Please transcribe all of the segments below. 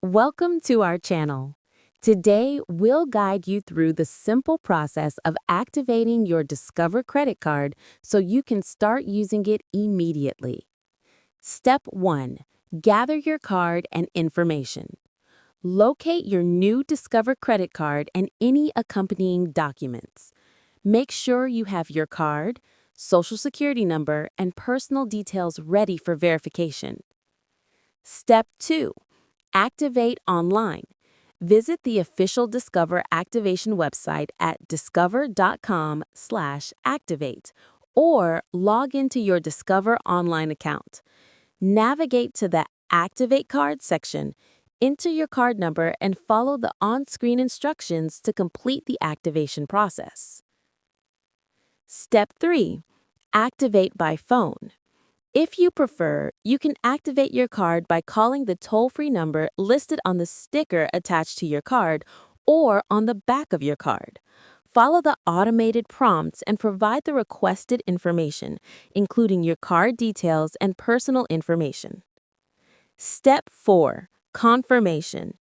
Welcome to our channel. Today, we'll guide you through the simple process of activating your Discover credit card so you can start using it immediately. Step 1. Gather your card and information. Locate your new Discover credit card and any accompanying documents. Make sure you have your card, social security number, and personal details ready for verification. Step 2. Activate online. Visit the official Discover activation website at discover.com/activate or log into your Discover online account. Navigate to the Activate Card section, enter your card number, and follow the on-screen instructions to complete the activation process. Step 3. Activate by phone. If you prefer, you can activate your card by calling the toll-free number listed on the sticker attached to your card or on the back of your card. Follow the automated prompts and provide the requested information, including your card details and personal information. Step 4. Confirmation.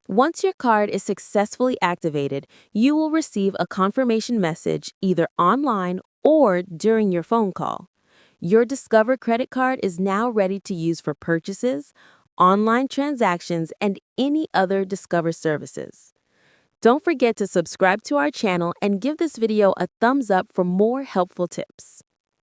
Once your card is successfully activated, you will receive a confirmation message either online or during your phone call. Your Discover credit card is now ready to use for purchases, online transactions, and any other Discover services. Don't forget to subscribe to our channel and give this video a thumbs up for more helpful tips.